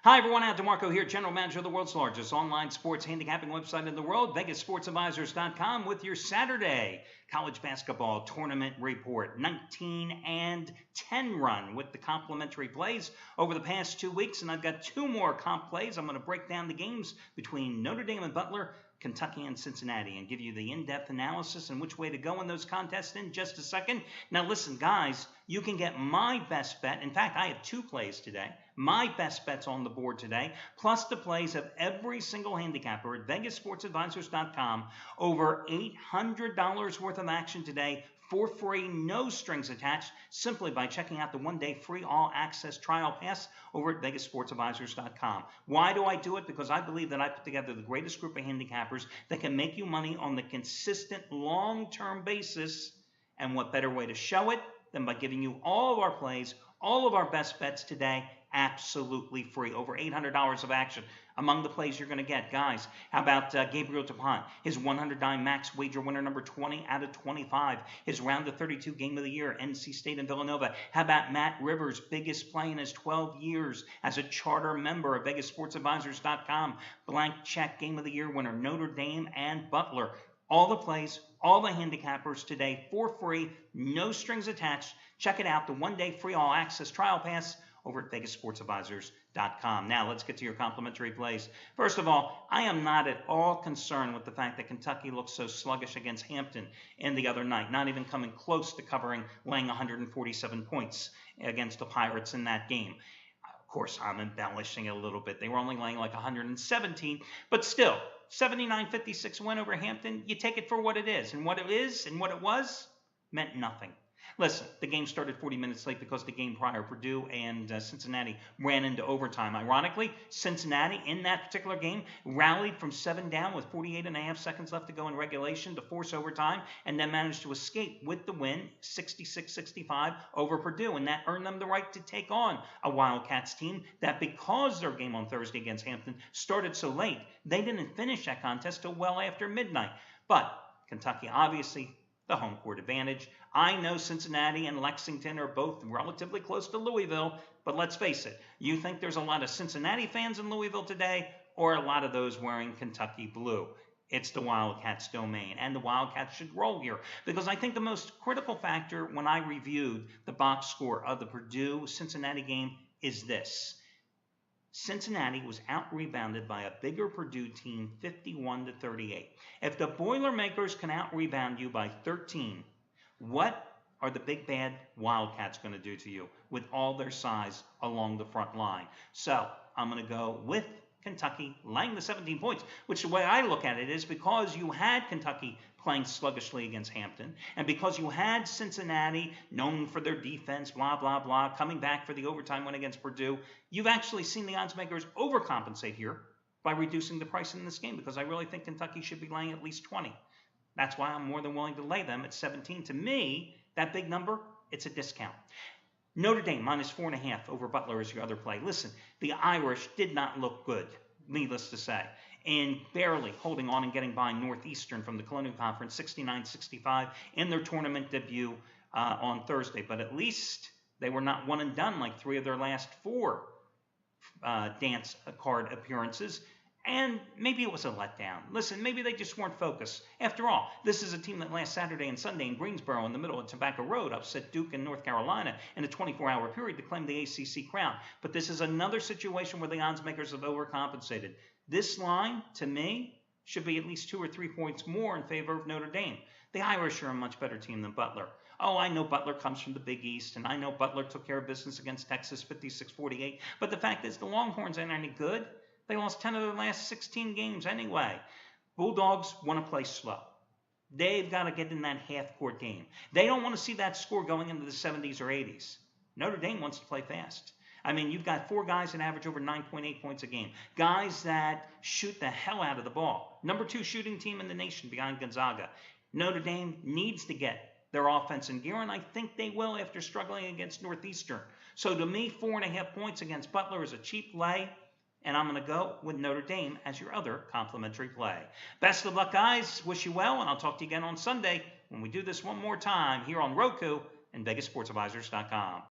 Hi everyone, Al DeMarco here, General Manager of the world's largest online sports handicapping website in the world, VegasSportsAdvisors.com, with your Saturday college basketball tournament report. 19-10 run with the complimentary plays over the past 2 weeks, and I've got two more comp plays. I'm going to break down the games between Notre Dame and Butler, Kentucky and Cincinnati, and give you the in-depth analysis and which way to go in those contests in just a second. Now listen, guys, you can get my best bet. In fact, I have two plays today. My best bets on the board today, plus the plays of every single handicapper at VegasSportsAdvisors.com. Over $800 worth of action today for free, no strings attached, simply by checking out the one-day free all-access trial pass over at VegasSportsAdvisors.com. Why do I do it? Because I believe that I put together the greatest group of handicappers that can make you money on the consistent long-term basis. And what better way to show it than by giving you all of our plays, all of our best bets today, absolutely free. Over $800 of action. Among the plays you're going to get, guys, how about Gabriel DuPont, his 100 dime max wager winner number 20 out of 25, his round of 32 game of the year, NC State and Villanova. How about Matt Rivers, biggest play in his 12 years as a charter member of VegasSportsAdvisors.com, blank check game of the year winner, Notre Dame and Butler. All the plays, all the handicappers today for free, no strings attached. Check it out, the one-day free all-access trial pass over at VegasSportsAdvisors.com. Now, let's get to your complimentary plays. First of all, I am not at all concerned with the fact that Kentucky looked so sluggish against Hampton in the other night, not even coming close to laying 147 points against the Pirates in that game. Of course, I'm embellishing it a little bit. They were only laying like 117, but still, 79-56 win over Hampton. You take it for what it is, and what it is and what it was meant nothing. Listen, the game started 40 minutes late because the game prior, Purdue and Cincinnati, ran into overtime. Ironically, Cincinnati, in that particular game, rallied from 7 down with 48.5 seconds left to go in regulation to force overtime, and then managed to escape with the win, 66-65 over Purdue. And that earned them the right to take on a Wildcats team that, because their game on Thursday against Hampton started so late, they didn't finish that contest till well after midnight. But Kentucky, obviously, the home court advantage. I know Cincinnati and Lexington are both relatively close to Louisville, but let's face it, you think there's a lot of Cincinnati fans in Louisville today, or a lot of those wearing Kentucky blue? It's the Wildcats' domain, and the Wildcats should roll here, because I think the most critical factor when I reviewed the box score of the Purdue-Cincinnati game is this. Cincinnati was out-rebounded by a bigger Purdue team, 51-38. If the Boilermakers can out-rebound you by 13, what are the big bad Wildcats going to do to you with all their size along the front line? So I'm going to go with Kentucky laying the 17 points, which the way I look at it is because you had Kentucky playing sluggishly against Hampton, and because you had Cincinnati, known for their defense, blah, blah, blah, coming back for the overtime win against Purdue, you've actually seen the odds makers overcompensate here by reducing the price in this game, because I really think Kentucky should be laying at least 20. That's why I'm more than willing to lay them at 17. To me, that big number, it's a discount. Notre Dame minus 4.5 over Butler is your other play. Listen, the Irish did not look good, needless to say, and barely holding on and getting by Northeastern from the Colonial Conference 69-65 in their tournament debut on Thursday. But at least they were not one and done like 3 of their last 4 dance card appearances. And maybe it was a letdown. Listen, maybe they just weren't focused. After all, this is a team that last Saturday and Sunday in Greensboro in the middle of Tobacco Road upset Duke and North Carolina in a 24-hour period to claim the ACC crown. But this is another situation where the odds makers have overcompensated. This line, to me, should be at least 2 or 3 points more in favor of Notre Dame. The Irish are a much better team than Butler. Oh, I know Butler comes from the Big East, and I know Butler took care of business against Texas 56-48. But the fact is, the Longhorns aren't any good. They lost 10 of their last 16 games anyway. Bulldogs want to play slow. They've got to get in that half-court game. They don't want to see that score going into the 70s or 80s. Notre Dame wants to play fast. I mean, you've got 4 guys that average over 9.8 points a game. Guys that shoot the hell out of the ball. Number 2 shooting team in the nation behind Gonzaga. Notre Dame needs to get their offense in gear, and I think they will after struggling against Northeastern. So to me, 4.5 points against Butler is a cheap lay. And I'm going to go with Notre Dame as your other complimentary play. Best of luck, guys. Wish you well, and I'll talk to you again on Sunday when we do this one more time here on Roku and VegasSportsAdvisors.com.